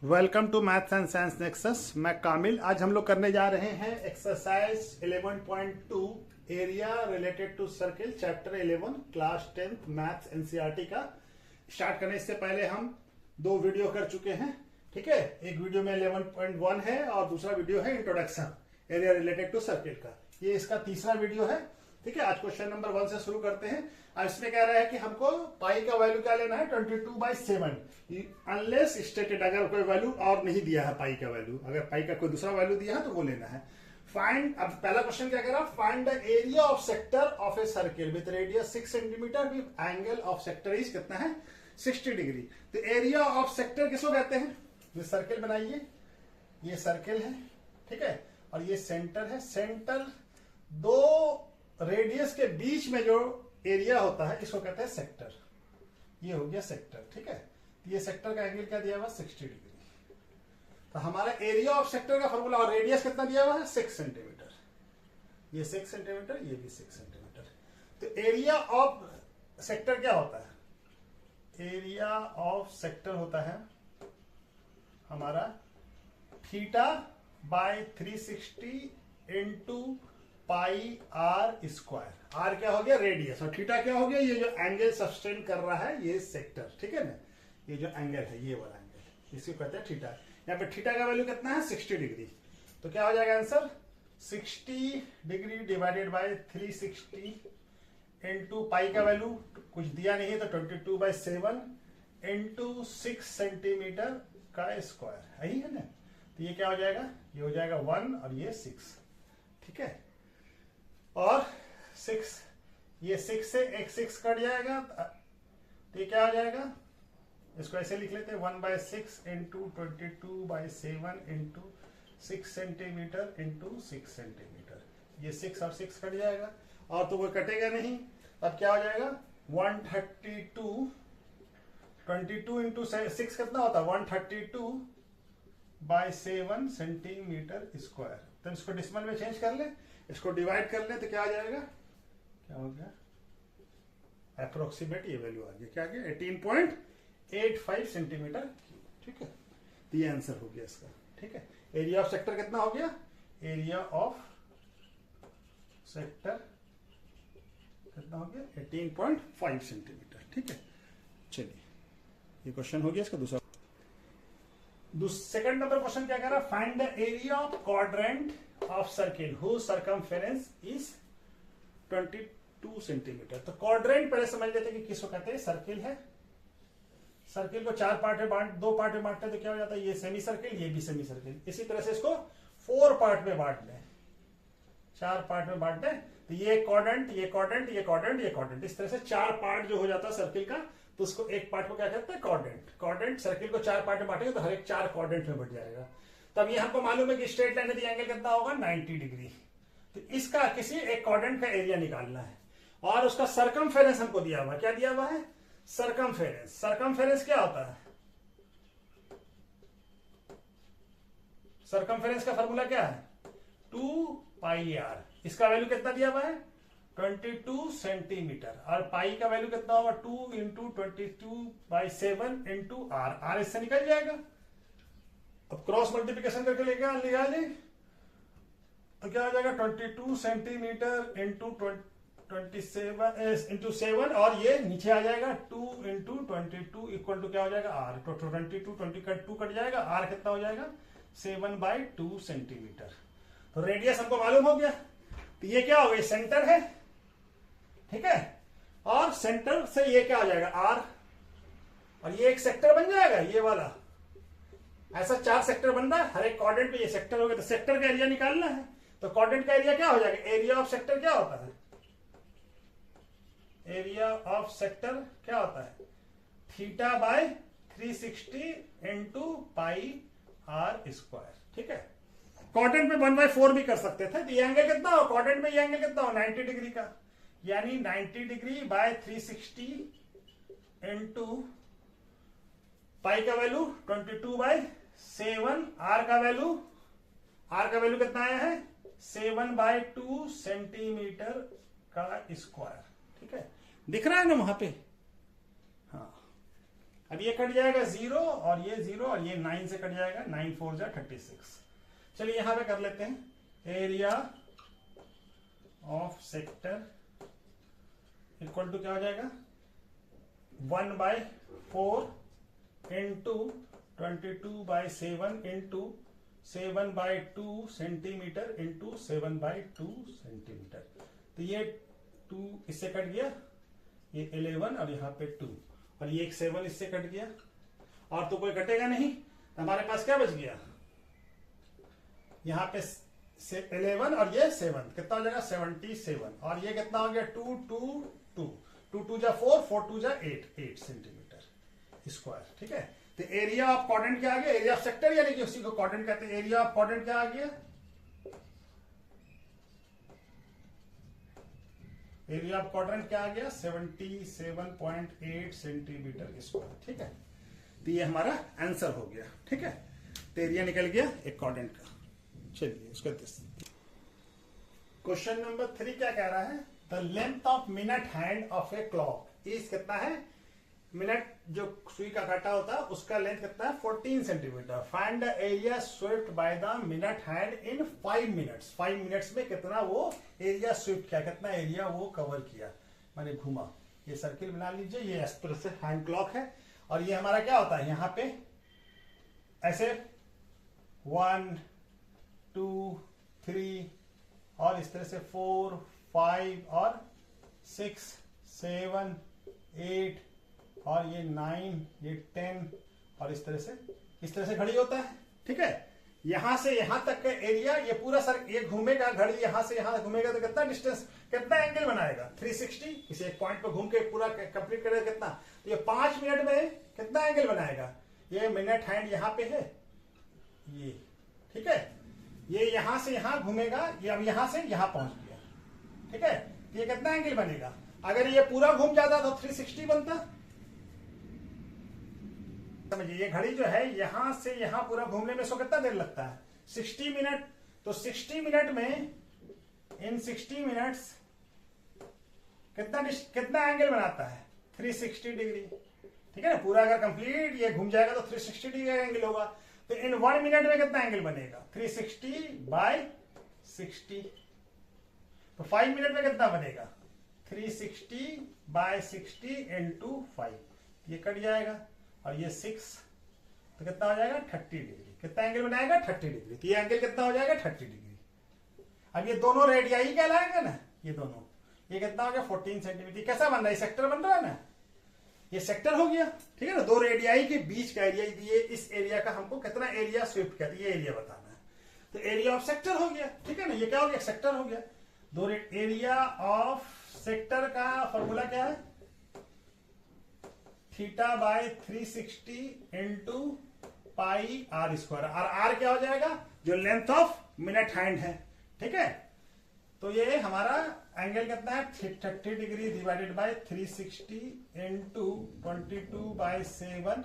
Welcome to maths and science nexus. मैं कामिल। आज हम लोग करने जा रहे हैं exercise 11.2 area related to circle, chapter 11, class 10th maths NCERT का। स्टार्ट करने से पहले हम दो वीडियो कर चुके हैं, ठीक है। एक वीडियो में 11.1 है और दूसरा वीडियो है introduction area related to circle का। ये इसका तीसरा वीडियो है, ठीक है। आज क्वेश्चन नंबर 1 से शुरू करते हैं। अब इसमें कह रहा है कि हमको पाई का वैल्यू क्या लेना है, 22/7 अनलेस स्टेटेड। अगर कोई वैल्यू और नहीं दिया है पाई का वैल्यू, अगर पाई का कोई दूसरा वैल्यू दिया है तो वो लेना है। फाइंड, अब पहला क्वेश्चन क्या कह रहा है, find the area of sector of a circle with radius 6 centimetre with angle of sector is कितना है, 60 डिग्री। तो एरिया ऑफ सेक्टर किसको कहते हैं, ये सर्किल बनाइए, ये सर्किल है, ठीक है, और ये सेंटर है। सेंटर दो रेडियस के बीच में जो एरिया होता है इसको कहते हैं सेक्टर। ये हो गया सेक्टर, ठीक है। ये सेक्टर का एंगल क्या दिया हुआ, 60 डिग्री। तो हमारा एरिया ऑफ सेक्टर का फॉर्मूला, और रेडियस कितना दिया हुआ है, 6 सेंटीमीटर। ये 6 सेंटीमीटर, ये भी 6 सेंटीमीटर। तो एरिया ऑफ सेक्टर क्या होता है, एरिया ऑफ सेक्टर होता है हमारा theta by 360 into pi r square. R क्या हो गया, रेडियस, और थीटा क्या हो गया, ये जो एंगल सस्टेन कर रहा है ये सेक्टर, ठीक है ना। ये जो एंगल है, ये वाला एंगल, इसको कहते हैं थीटा। यहाँ पे थीटा का वैल्यू कितना है, 60 डिग्री। तो क्या हो जाएगा answer, 60 degree divided by 360 into पाई का वैल्यू कुछ दिया नहीं है तो 22/7 इंटू 6 सेंटीमीटर का स्क्वायर, यही है ना। तो ये क्या हो जाएगा, ये हो जाएगा 1 और ये 6, ठीक है। और 6, ये 6 से एक 6 कट जाएगा तो ये क्या हो जाएगा, इसको ऐसे लिख लेते हैं 1/6 into 22/7 into 6 centimetre into 6 centimetre. ये 6 और 6 कट जाएगा और तो वो कटेगा नहीं। अब क्या हो जाएगा, 132, 22 इंटू 6 कितना होता है, 132/7 सेंटीमीटर स्क्वायर। तो इसको डिसिमल में चेंज कर ले, इसको डिवाइड कर ले तो क्या आ जाएगा, क्या हो गया, अप्रोक्सीमेट ये वैल्यू आ गया, क्या आ गया, 18.85 सेंटीमीटर, ठीक है। तो ये आंसर हो गया इसका, ठीक है। एरिया ऑफ सेक्टर कितना हो गया, एरिया ऑफ सेक्टर कितना हो गया, 18.5 सेंटीमीटर, ठीक है। चलिए ये क्वेश्चन हो गया इसका दूसरा। सेकंड नंबर क्वेश्चन क्या कह रहा है, find the area of quadrant of circle whose circumference is 22 centimetre. तो क्वाड्रेंट पहले समझ लेते हैं कि किसको कहते हैं, सर्किल है। सर्किल को चार पार्ट में दो पार्ट में बांटते हैं तो क्या हो जाता है, ये सेमी सर्किल, ये भी सेमी सर्किल। इसी तरह से इसको 4 पार्ट में बांट लें, 4 पार्ट में बांट दें तो ये क्वाड्रेंट, ये क्वाड्रेंट, ये क्वाड्रेंट, ये क्वाड्रेंट, इस तरह से 4 पार्ट जो हो जाता है सर्किल का। तो उसको एक पार्ट को क्या कहते हैं, क्वाड्रेंट। क्वाड्रेंट सर्किल को 4 पार्ट में बांटेंगे तो हर एक 4 क्वाड्रेंट में बट जाएगा। तब ये हमको मालूम है कि स्ट्रेट लाइन यदि एंगल कितना होगा, 90 डिग्री। तो इसका किसी एक क्वाड्रेंट का एरिया निकालना है और उसका सर्कमफेरेंस हमको दिया हुआ, क्या दिया हुआ है, सर्कमफेरेंस। सर्कमफेरेंस क्या होता है, सर्कमफेरेंस का फॉर्मूला क्या है, 2πr। इसका वैल्यू कितना दिया हुआ है, 22 सेंटीमीटर, और पाई का वैल्यू कितना होगा, 2 इंटू 22/7 इंटू आर। आर इससे निकल जाएगा। अब क्रॉस मल्टीप्लिकेशन करके लेके निकाले तो क्या हो जाएगा, 22 सेंटीमीटर इंटू 27 इंटू 7, और ये नीचे आ जाएगा 2 इंटू 22 इक्वल टू क्या हो जाएगा, आर। तो 22 कट जाएगा, आर कितना हो जाएगा, 7/2 सेंटीमीटर। तो रेडियस हमको मालूम हो गया। तो ये क्या हो गया, सेंटर है, ठीक है, और सेंटर से ये क्या हो जाएगा, आर, और ये एक सेक्टर बन जाएगा, ये वाला। ऐसा 4 सेक्टर बन रहा है, हर एक क्वाड्रेंट पे ये सेक्टर हो गया। तो सेक्टर का एरिया निकालना है तो क्वाड्रेंट का एरिया क्या हो जाएगा, एरिया ऑफ सेक्टर क्या होता है, एरिया ऑफ सेक्टर क्या होता है, theta by 360 into pi r square, ठीक है। क्वाड्रेंट में 1/4 भी कर सकते थे। तो ये एंगल कितना हो, क्वाड्रेंट में ये एंगल कितना हो, 90 डिग्री का, यानी 90 डिग्री बाय 360 इंटू पाई का वैल्यू 22/7, आर का वैल्यू कितना आया है, 7/2 सेंटीमीटर का स्क्वायर, ठीक है। दिख रहा है ना वहां पे, हाँ। अब ये कट जाएगा 0 और ये 0 और ये 9 से कट जाएगा, 9 4 जा 36। चलिए यहां पे कर लेते हैं area of sector equal to क्या हो जाएगा 1/4 into 22/7 into 7/2 centimetre into 7/2 centimetre. तो ये 2 इससे कट गया, ये 11 और यहाँ पे 2 और ये एक 7 इससे कट गया और तो कोई कटेगा नहीं। तो हमारे पास क्या बच गया, यहाँ पे 11 और ये 7 कितना हो जाएगा 77 और ये कितना हो गया 2 2 2 2 2 जा 4 4 2 जा 8 सेंटीमीटर स्क्वायर। ठीक है, तो एरिया ऑफ क्वाड्रेंट क्या आ गया, एरिया ऑफ सेक्टर यानी कि उसी को क्वाड्रेंट कहते हैं। एरिया ऑफ क्वाड्रेंट क्या आ गया, एरिया ऑफ क्वाड्रेंट क्या आ गया 77.8 सेंटीमीटर स्क्वायर। ठीक है, तो ये हमारा आंसर हो गया। ठीक है, तो एरिया निकल गया एक क्वाड्रेंट का। चलिए उसका क्वेश्चन नंबर 3 क्या कह रहा है, the length of minute hand of a clock is कितना है, मिनट जो सुई का कांटा होता है उसका लेंथ कितना है 14 centimetre. Find the area swept by the minute hand in 5 minutes. 5 minutes में कितना वो एरिया स्वीप्ड किया, कितना एरिया वो कवर किया, मैंने घुमा। ये सर्किल बना लीजिए, ये इस तरह से हैंड क्लॉक है और ये हमारा क्या होता है यहाँ पे ऐसे 1 2 3 और इस तरह से 4 5 और 6 7 8 और ये 9 ये 10 और इस तरह से घड़ी होता है। ठीक है, यहां से यहां तक का एरिया, ये पूरा सर ये घूमेगा घड़ी, यहां से यहां घूमेगा तो कितना डिस्टेंस, कितना एंगल बनाएगा 360। इसे एक पॉइंट पर घूम के पूरा कंप्लीट करेगा कितना, तो ये 5 मिनट में कितना एंगल बनाएगा। ये मिनट हैंड यहाँ पे है ये। ठीक है, ये यहां से यहां घूमेगा, ये अब यहां से यहां पहुंच गया। ठीक है, तो ये कितना एंगल बनेगा, अगर ये पूरा घूम जाता तो 360 बनता। समझिए, ये घड़ी जो है यहां से यहां पूरा घूमने में इसको कितना देर लगता है 60 मिनट। तो 60 मिनट में, इन 60 मिनट्स कितना एंगल बनाता है 360 डिग्री। ठीक है ना, पूरा अगर कंप्लीट ये घूम जाएगा तो 360 डिग्री एंगल होगा। तो इन 1 मिनट में कितना एंगल बनेगा 360/60। तो 5 मिनट में कितना बनेगा 360/60 इंटू 5, ये कट जाएगा और ये 6 तो कितना हो जाएगा 30 डिग्री। कितना एंगल बनाएगा 30 डिग्री। तो ये एंगल कितना हो जाएगा 30 डिग्री। अब ये दोनों रेडियाई कहलाएंगे ना, ये दोनों, ये कितना हो गया 14 सेंटीमीटर। कैसा बन रहा है, सेक्टर बन रहा है ना, ये सेक्टर हो गया। ठीक है ना, दो रेडियाई के बीच का एरिया दिए, इस एरिया का हमको कितना एरिया स्वीप्ट कर, ये एरिया बताना है। तो एरिया ऑफ सेक्टर हो गया। ठीक है ना, ये क्या हो गया सेक्टर हो गया। दो एरिया ऑफ सेक्टर का फॉर्मूला क्या है θ/360 इंटू पाई आर स्क्वायर। और आर क्या हो जाएगा, जो लेंथ ऑफ मिनट हैंड है। ठीक है, तो ये हमारा एंगल कितना है 30 degree divided by 360 into 22/7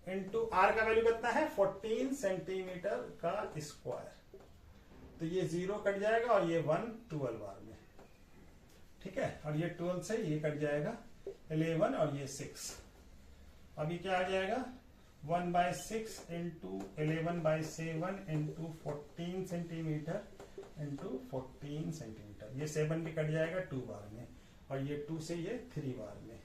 into r का वैल्यू कितना है 14 सेंटीमीटर का स्क्वायर। तो ये 0 कट जाएगा और ये 1 12 आर में। ठीक है, और ये 12 से ये कट जाएगा 11 और ये 6। अभी क्या आ जाएगा 1/6 into 11/7 into 14 centimetre into 14 centimetre. ये 7 भी कट जाएगा 2 बार में और ये 2 से ये 3 बार में।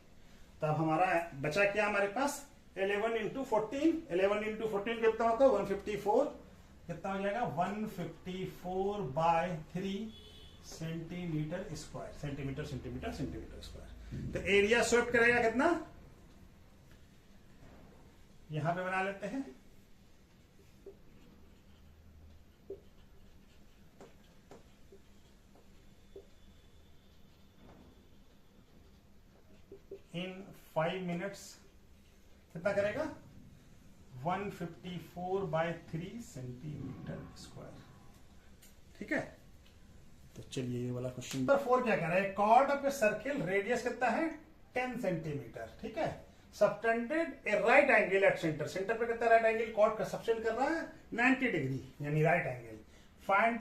तो अब हमारा बचा क्या हमारे पास 11 इंटू 14, 11 इंटू 14 कितना होता है 154। कितना हो जाएगा 154/3 centimetre square. Centimetre centimetre centimetre square. तो एरिया स्वीप्ट करेगा कितना, यहां पे बना लेते हैं इन 5 मिनट्स कितना करेगा 154/3 सेंटीमीटर स्क्वायर। ठीक है, तो चलिए ये वाला क्वेश्चन नंबर 4 क्या कह रहा है, chord of a circle radius कितना है 10 सेंटीमीटर। ठीक है, subtended a right angle at centre. Centre पे कितना राइट एंगल कॉर्ड का सबटेंड कर रहा है 90 डिग्री यानी right angle. Find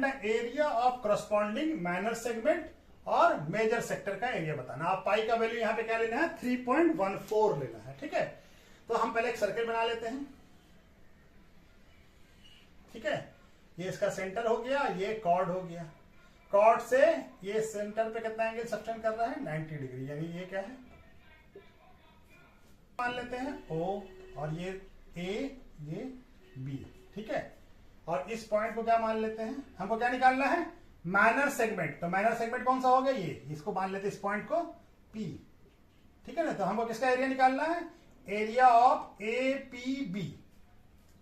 the area of corresponding minor segment और मेजर सेक्टर का एरिया बताना। आप पाई का वैल्यू यहाँ पे क्या लेना है 3.14 लेना है। ठीक है, तो हम पहले एक सर्किल बना लेते हैं। ठीक है, ये इसका सेंटर हो गया, ये कॉर्ड हो गया। कॉर्ड से ये सेंटर पे कितना एंगल सब्टेंड कर रहा है 90 डिग्री, यानी ये क्या है मान लेते हैं O, और ये A, ये B। ठीक है, और इस पॉइंट को क्या मान लेते हैं, हमको क्या निकालना है माइनर सेगमेंट। तो माइनर सेगमेंट कौन सा हो गया, ये, इसको मान लेते हैं इस पॉइंट को P। ठीक है ना, तो हमको किसका एरिया निकालना है, एरिया ऑफ APB।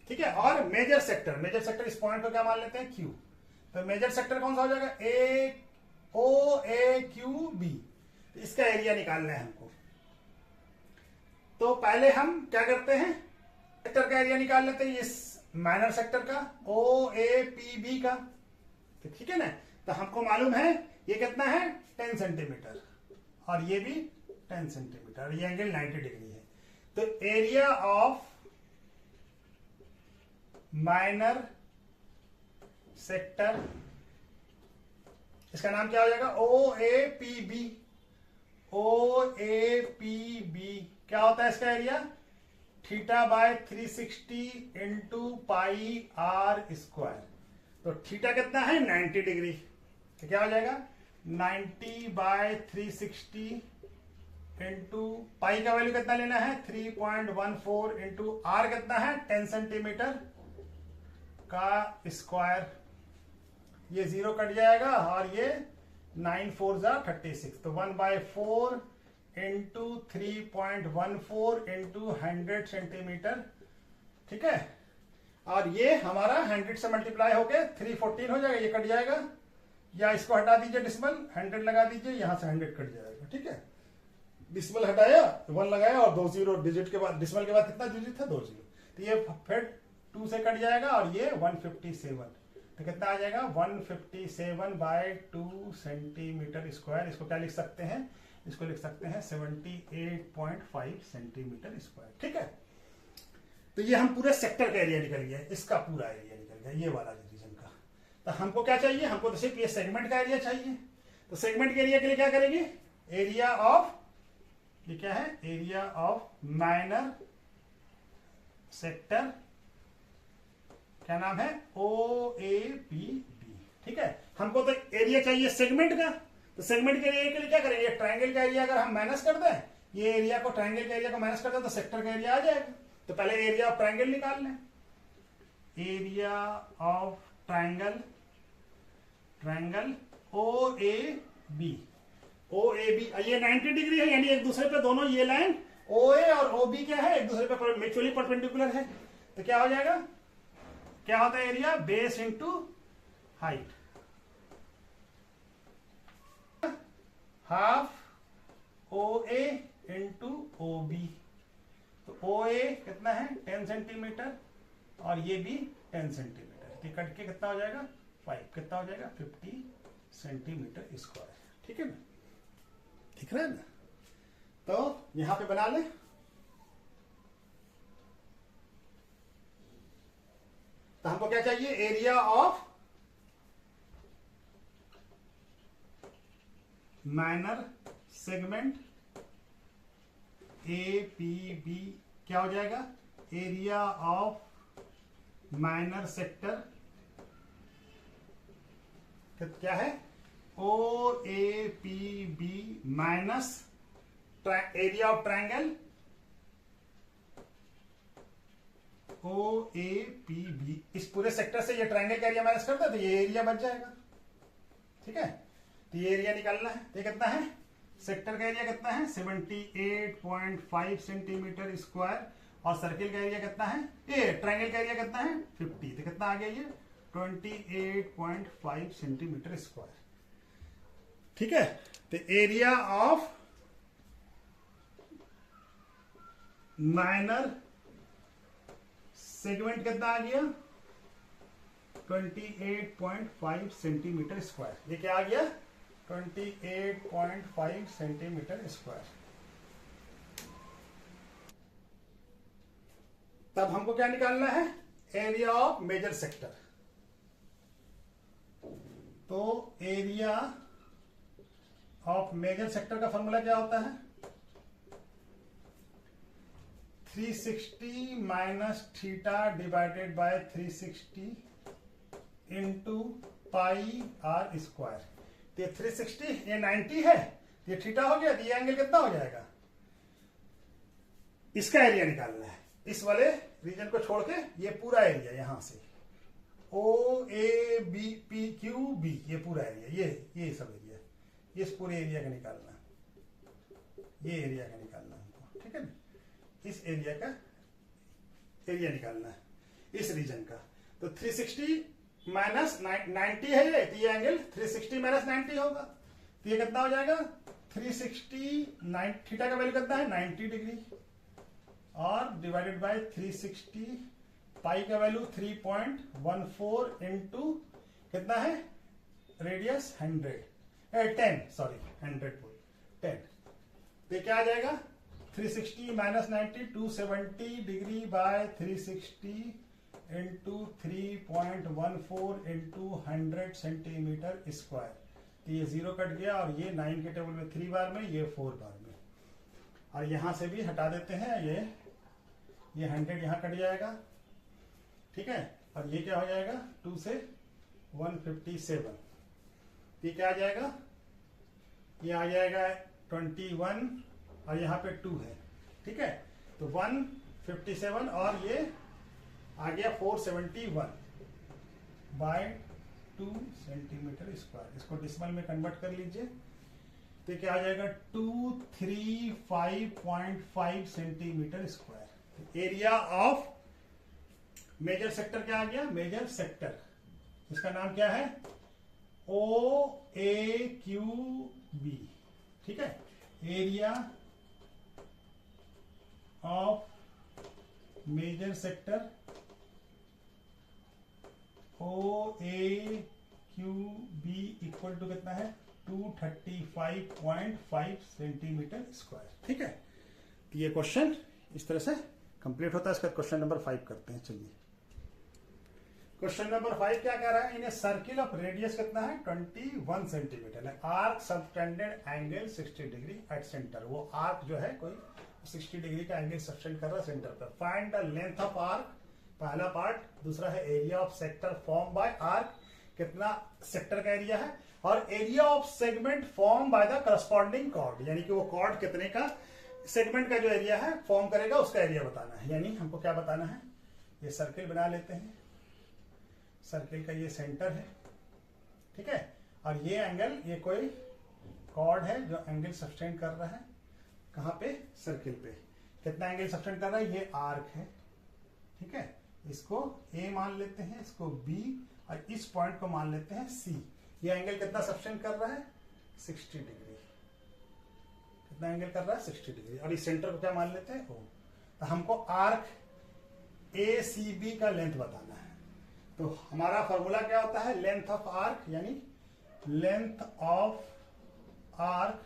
ठीक है, और मेजर सेक्टर इस पॉइंट को क्या मान लेते हैं Q। तो मेजर सेक्टर कौन सा हो जाएगा OAQB। तो इसका एरिया निकालना है हमको। तो पहले हम क्या करते हैं, सेक्टर का एरिया निकाल लेते हैं, इस माइनर सेक्टर का OAPB का। तो ठीक है ना, तो हमको मालूम है ये कितना है 10 सेंटीमीटर, और ये भी 10 सेंटीमीटर, ये एंगल 90 डिग्री है। तो एरिया ऑफ माइनर सेक्टर, इसका नाम क्या हो जाएगा OAPB। OAPB क्या होता है इसका area, theta by 360 into pi r square. तो थीटा कितना है 90 डिग्री, तो क्या हो जाएगा 90 बाय 360 इंटू पाई का वैल्यू कितना लेना है 3.14 इंटू आर कितना है 10 सेंटीमीटर का स्क्वायर। ये 0 कट जाएगा, और ये 9 4 जा 36, तो 1/4 इंटू 3.14 इंटू 100 सेंटीमीटर। ठीक है, और ये हमारा 100 से मल्टीप्लाई होके 314 हो जाएगा, ये कट जाएगा, या इसको हटा दीजिए डिसिमल, 100 लगा दीजिए, यहां से 100 कट जाएगा। ठीक है, डिसिमल हटाया, 1 लगाया, और 2 0 डिजिट के बाद, डिसिमल के बाद कितना डिजिट था 2 0, तो ये फिर 2 से कट जाएगा, और ये 157, तो कितना आ जाएगा 157/2 सेंटीमीटर स्क्वायर। इसको क्या लिख सकते हैं, इसको लिख सकते हैं 78.5 सेंटीमीटर स्क्वायर। ठीक है, तो ये हम पूरे सेक्टर का एरिया निकल गया, इसका पूरा एरिया निकल गया, ये वाला रीजन का। तो हमको क्या चाहिए, हमको तो सिर्फ ये सेगमेंट का एरिया चाहिए। तो सेगमेंट के एरिया के लिए क्या करेंगे, एरिया ऑफ, ये क्या है, एरिया ऑफ माइनर सेक्टर, क्या नाम है OAPB। ठीक है, हमको तो एरिया चाहिए सेगमेंट का। तो सेगमेंट के एरिया के लिए क्या करेंगे, ट्रायंगल का एरिया अगर हम माइनस कर दें, ये एरिया को, ट्रायंगल के एरिया को माइनस कर दें, तो सेक्टर का एरिया आ जाएगा। तो पहले एरिया ऑफ ट्रायंगल निकाल लें, एरिया ऑफ ट्रायंगल OAB। ये 90 डिग्री है, यानी एक दूसरे पे दोनों ये लाइन OA और OB क्या है, एक दूसरे पे म्यूचुअली परपेंडिकुलर है। तो क्या हो जाएगा, क्या होता है area, base into height, half OA into OB। तो OA कितना है 10 सेंटीमीटर, और ये भी 10 सेंटीमीटर, तो कट के कितना हो जाएगा 5, कितना हो जाएगा 50 सेंटीमीटर स्क्वायर। ठीक है ना, ठीक है ना, तो यहां पे बना ले। तो हमको क्या चाहिए, area of minor segment APB, क्या हो जाएगा, एरिया ऑफ माइनर सेक्टर क्या है OAPB minus area of triangle OAPB। इस पूरे सेक्टर से ये ट्रायंगल का एरिया माइनस कर दे, तो ये एरिया बच जाएगा। ठीक है, तो ये एरिया निकालना है। तो कितना है, सेक्टर का एरिया कितना है 78.5 सेंटीमीटर स्क्वायर, और सर्किल का एरिया कितना है, ये ट्रायंगल का एरिया कितना है 50, तो कितना आ गया ये 28.5 सेंटीमीटर स्क्वायर। ठीक है, तो एरिया ऑफ माइनर सेगमेंट कितना आ गया 28.5 सेंटीमीटर स्क्वायर। ये क्या आ गया 28.5 सेंटीमीटर स्क्वायर। तब हमको क्या निकालना है, एरिया ऑफ मेजर सेक्टर। तो एरिया ऑफ मेजर सेक्टर का फॉर्मूला क्या होता है, 360 minus theta divided by 360 into pi r square. तो ये 360 ये 90 है, ये थीटा हो गया, तो ये एंगल कितना हो जाएगा? इसका एरिया निकालना है, इस वाले रीजन को छोड़ के ये पूरा एरिया यहां से O A B P Q B, ये पूरा एरिया, ये सब एरिया, इस पूरे एरिया का निकालना, ये एरिया का निकालना हमको, ठीक है ना? इस एरिया का एरिया निकालना है इस रीजन का। तो 360 माइनस 90 है ये, तो ये एंगल 360 माइनस 90 होगा, तो ये कितना हो जाएगा? 360 थीटा का वैल्यू कितना है? 90 डिग्री, और डिवाइडेड बाय 360, पाई का वैल्यू 3.14 इंटू कितना है? Radius 10 sorry 10। तो क्या आ जाएगा? 360 minus 90 270 degree by 360 into 3.14 into 100 centimetre square. तो ये 0 कट गया, और ये 9 के टेबल में 3 बार में, ये 4 बार में, और यहां से भी हटा देते हैं, ये 100 यहां कट जाएगा, ठीक है? और ये क्या हो जाएगा? 2 से 157, ये क्या आ जाएगा? ये आ जाएगा 21, और यहाँ पे 2 है, ठीक है? तो 157, और ये आ गया 471 बाय 2 सेंटीमीटर स्क्वायर। इसको डिसिमल में कन्वर्ट कर लीजिए, तो क्या आ जाएगा? 235.5 centimetre square. Area of major sector क्या आ गया? मेजर सेक्टर, इसका नाम क्या है? ओ ए क्यू बी, ठीक है? Area of major sector O A Q B equal to कितना है? 235.5 सेंटीमीटर स्क्वायर, ठीक है? तो ये क्वेश्चन इस तरह से कंप्लीट होता है। इसका क्वेश्चन नंबर 5 करते हैं, चलिए। क्वेश्चन नंबर 5 क्या कह रहा है? इन ए सर्किल ऑफ रेडियस कितना है? 21 सेंटीमीटर है। Arc subtended angle 60 degree at centre. वो आर्क जो है कोई 60 डिग्री का एंगल सबटेंड कर रहा है सेंटर पर। Find the length of arc, पहला पार्ट। दूसरा है area of sector form by arc, कितना सेक्टर का एरिया है, और area of segment form by the corresponding chord, यानी कि वो कॉर्ड कितने का सेगमेंट का जो एरिया है फॉर्म करेगा, उसका एरिया बताना है। यानी हमको क्या बताना है? ये सर्किल बना लेते हैं, सर्किल का ये सेंटर है, ठीक है? और ये एंगल, ये कोई कॉर्ड है जो एंगल सब्सटेंड कर रहा है, कहां पे? सर्किल पे। कितना एंगल सब्सटेंड कर रहा है? ये आर्क है, ठीक है? इसको ए मान लेते हैं, इसको बी, और इस पॉइंट को मान लेते हैं सी। ये एंगल कितना सब्सटेंड कर रहा है? 60 डिग्री। कितना एंगल कर रहा है? 60 डिग्री। और इस सेंटर को क्या मान लेते हैं? ओ। तो हमको आर्क ए सी बी का लेंथ बताना है। तो हमारा फॉर्मूला क्या होता है? लेंथ ऑफ आर्क, यानी length of arc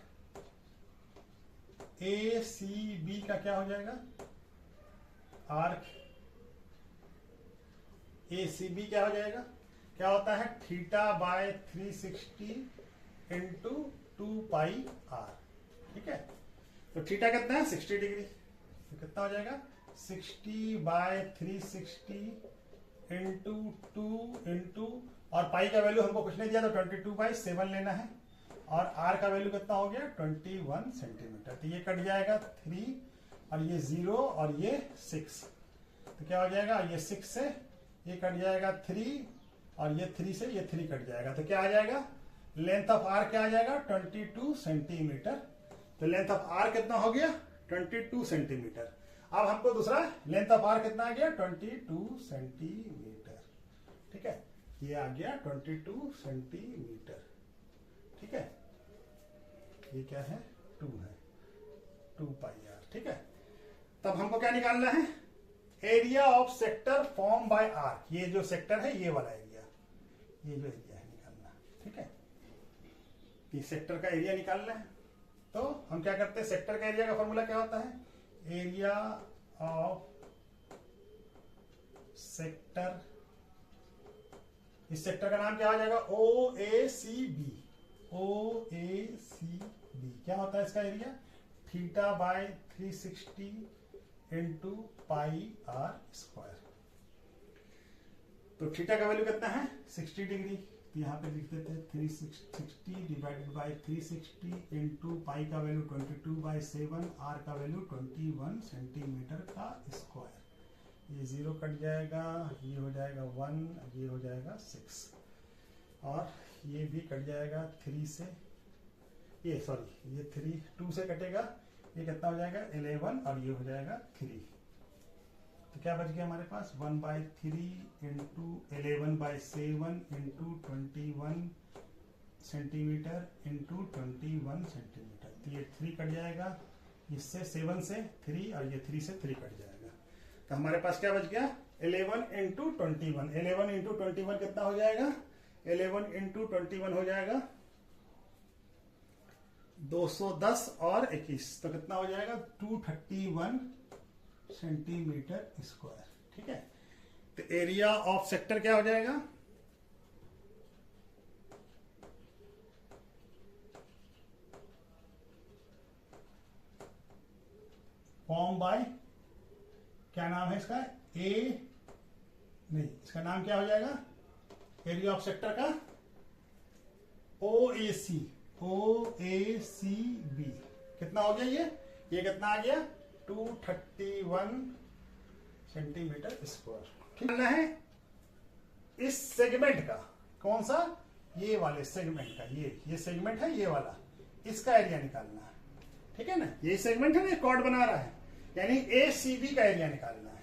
A C B का क्या हो जाएगा? आर्क ए सी बी क्या हो जाएगा? क्या होता है? Theta by 360 into 2 pi r, ठीक है? तो थीटा कितना है? 60 डिग्री। तो कितना हो जाएगा? 60 बाय 360 इंटू 2 इंटू, और पाई का वैल्यू हमको कुछ नहीं दिया, तो 22/7 लेना है, और आर का वैल्यू कितना हो गया? 21 सेंटीमीटर। तो ये कट जाएगा 3, और ये 0, और ये 6, तो क्या हो जाएगा? ये 6 से ये कट जाएगा 3, और ये 3 से ये 3 कट जाएगा, तो क्या आ जाएगा? लेंथ ऑफ आर क्या आ जाएगा? 22 सेंटीमीटर। तो लेंथ ऑफ आर कितना हो गया? 22 सेंटीमीटर। अब हमको दूसरा लेंथ ऑफ आर कितना आ गया? 22 सेंटीमीटर, ठीक है? ये आ गया 22 सेंटीमीटर, ठीक है? ये क्या है? 2 है, 2 पाई आर, ठीक है? तब हमको क्या निकालना है? Area of sector form by arc. ये जो सेक्टर है, ये वाला एरिया, ये जो एरिया है निकालना, ठीक है? इस सेक्टर का एरिया निकालना है। तो हम क्या करते हैं? सेक्टर का एरिया का फॉर्मूला क्या होता है? एरिया ऑफ सेक्टर, इस सेक्टर का नाम क्या हो जाएगा? ओ ए सी बी। ओ ए सी बी क्या होता है इसका area? Theta by 360 into pi r square. तो थीटा का वैल्यू कितना है 60 डिग्री। यहाँ पे लिख देते हैं 360 डिवाइडेड बाई 360 इंटू पाई का वैल्यू 22/7, आर का वैल्यू 21 सेंटीमीटर का स्क्वायर। ये 0 कट जाएगा, ये हो जाएगा 1, ये हो जाएगा 6 और ये भी कट जाएगा 3 से, ये सॉरी ये 2 से कटेगा, ये कितना हो जाएगा 11 और ये हो जाएगा 3। तो क्या बच गया हमारे पास 1/3 into 11/7 into 21 centimetre into 21 centimetre. तो ये 3 कट जाएगा, इससे 7 से 3 और ये 3 से 3 कट जाएगा। तो हमारे पास क्या बच गया 11 इंटू 21। 11 इंटू 21 कितना हो जाएगा 11 इंटू 21 हो जाएगा 210 और 21, तो कितना हो जाएगा 231 सेंटीमीटर स्क्वायर। ठीक है, तो एरिया ऑफ सेक्टर क्या हो जाएगा फॉर्म बाय, क्या नाम है इसका इसका नाम क्या हो जाएगा एरिया ऑफ सेक्टर का OAC बी। कितना हो गया ये कितना आ गया 231 सेंटीमीटर स्क्वायर। ठीक है, इस सेगमेंट का कौन सा, ये वाले सेगमेंट का, ये सेगमेंट है ये वाला, इसका एरिया निकालना है। ठीक है ना, ये सेगमेंट है ना, कॉर्ड बना रहा है, यानी ACB का एरिया निकालना है।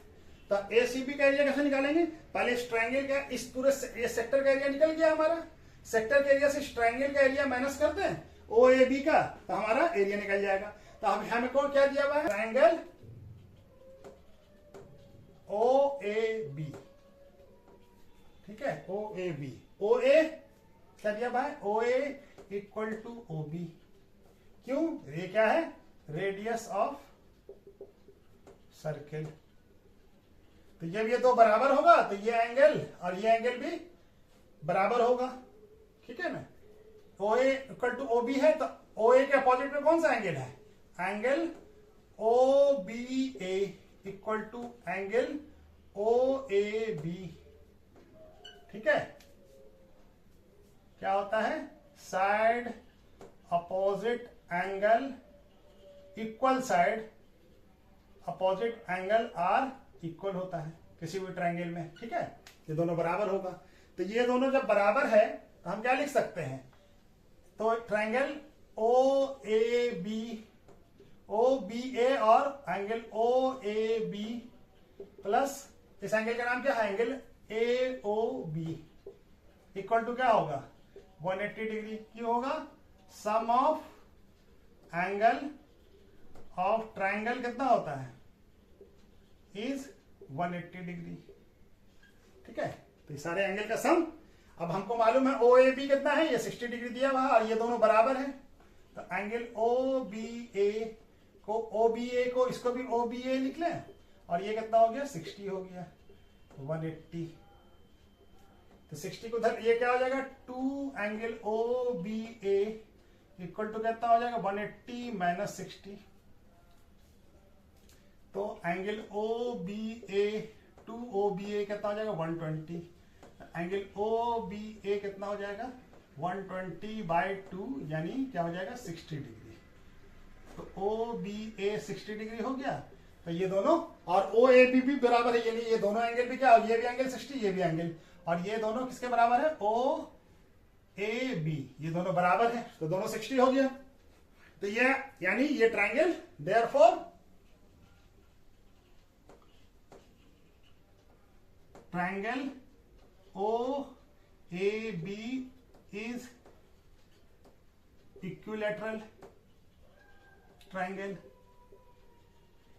तो ACB का एरिया कैसे निकालेंगे, पहले इस ट्रायंगल का, इस पूरे ये सेक्टर का एरिया निकल गया हमारा, सेक्टर के एरिया से इस ट्रायंगल का एरिया माइनस करते हैं OAB का, तो हमारा एरिया निकल जाएगा। तो अब हमें को क्या दिया हुआ है ट्रायंगल OAB। ठीक है, OAB, OA क्या दिया हुआ है OA इक्वल टू OB। क्यों, ये क्या है रेडियस ऑफ सर्किल। तो जब ये दो बराबर होगा तो ये एंगल और ये एंगल भी बराबर होगा। ठीक है ना, OA इक्वल टू OB है, तो OA के अपोजिट में कौन सा एंगल है, angle OBA equal to angle OAB। ठीक है, क्या होता है side opposite angle, equal side opposite angle are equal होता है किसी भी ट्रायंगल में। ठीक है, ये दोनों बराबर होगा। तो ये दोनों जब बराबर है तो हम क्या लिख सकते हैं, तो ट्रायंगल OBA और एंगल OAB प्लस इस एंगल का नाम क्या है एंगल AOB इक्वल टू क्या होगा 180 डिग्री। क्यों होगा, सम ऑफ एंगल ऑफ ट्रायंगल कितना होता है इज 180 डिग्री। ठीक है, तो ये सारे एंगल का सम। अब हमको मालूम है OAB कितना है, ये 60 डिग्री दिया हुआ और ये दोनों बराबर है। तो एंगल OBA को इसको भी OBA लिख लें और ये कितना हो गया 60 हो गया 180। तो 60 को उधर ये क्या हो जाएगा 2 एंगल OBA इक्वल टू कितना हो जाएगा 180 माइनस 60। तो एंगल OBA टू OBA कितना हो जाएगा 120। एंगल OBA कितना हो जाएगा 120/2 यानी क्या हो जाएगा 60 डिग्री। तो OBA 60 डिग्री हो गया। तो ये दोनों और OAB भी बराबर है, यानी ये दोनों एंगल भी क्या, ये भी एंगल 60, ये भी एंगल, और ये दोनों किसके बराबर है OAB, ये दोनों बराबर है, तो दोनों 60 हो गया। तो ये यानी ये triangle therefore triangle OAB is equilateral triangle,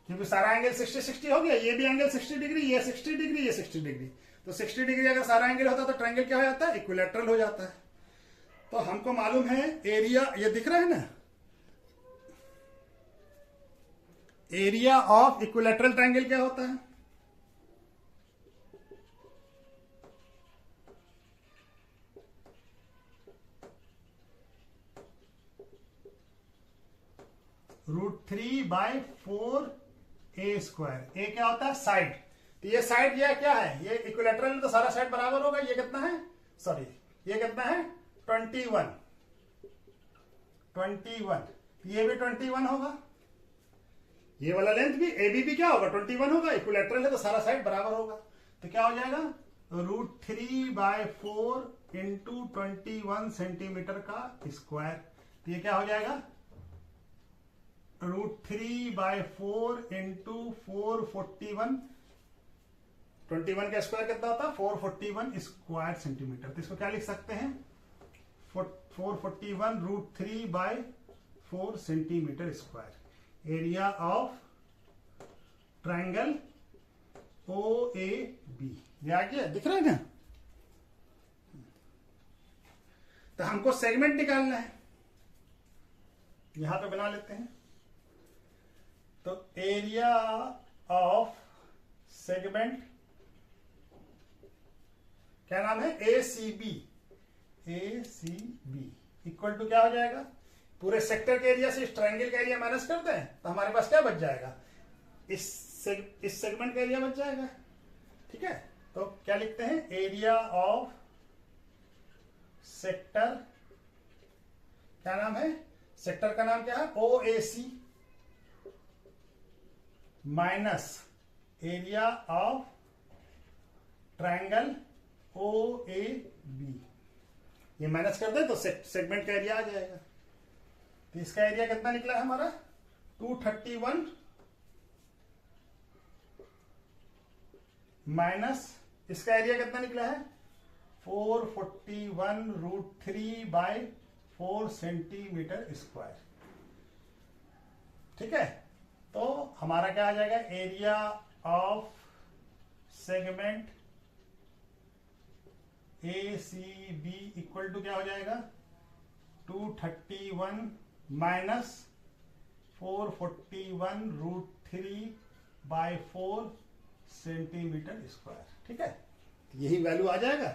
क्योंकि सारा एंगल 60 हो गया, ये भी एंगल 60 डिग्री, ये 60 डिग्री, ये 60 डिग्री। तो 60 डिग्री अगर सारा एंगल होता तो ट्रायंगल क्या हो जाता है इक्विलैटरल हो जाता है। तो हमको मालूम है एरिया, ये दिख रहा है ना, एरिया ऑफ इक्विलैटरल ट्रायंगल क्या होता है √3/4 ए स्क्वायर। ए क्या होता है? साइड। तो ये साइड ये क्या है? ये इक्विलेटरल में तो सारा साइड बराबर होगा। ये कितना है? सॉरी, ये कितना है? 21। ये भी 21 होगा। ये वाला लेंथ भी ए बी भी क्या होगा? 21 होगा। इक्विलेटरल है तो सारा साइड बराबर होगा। तो क्या हो जाएगा? √3/4 इंटू 21 सेंटीमीटर का स्क्वायर। तो ये क्या हो जाएगा? √3/4 इंटू 441। 21 का स्क्वायर कितना होता है? 441 स्क्वायर सेंटीमीटर। तो इसको क्या लिख सकते हैं? 441 √3/4 centimetre square. Area of triangle OAB। ये आ गया, दिख रहा है ना? तो हमको सेगमेंट निकालना है, यहां पे बना लेते हैं। तो एरिया ऑफ सेगमेंट क्या नाम है? ACB इक्वल टू क्या हो जाएगा? पूरे सेक्टर के एरिया से इस ट्रायंगल का एरिया माइनस करते हैं तो हमारे पास क्या बच जाएगा? इस सेगमेंट का एरिया बच जाएगा। ठीक है, तो क्या लिखते हैं? एरिया ऑफ सेक्टर, क्या नाम है? सेक्टर का नाम क्या है? OAC minus area of triangle OAB। ये माइनस कर दे तो सेगमेंट का एरिया आ जाएगा। तो इसका एरिया कितना निकला है हमारा? 231 माइनस इसका एरिया कितना निकला है? 441 √3/4 सेंटीमीटर स्क्वायर। ठीक है, तो हमारा क्या आ जाएगा? Area of segment ACB equal to क्या हो जाएगा? 231 माइनस 441 √3/4 सेंटीमीटर स्क्वायर। ठीक है, यही वैल्यू आ जाएगा।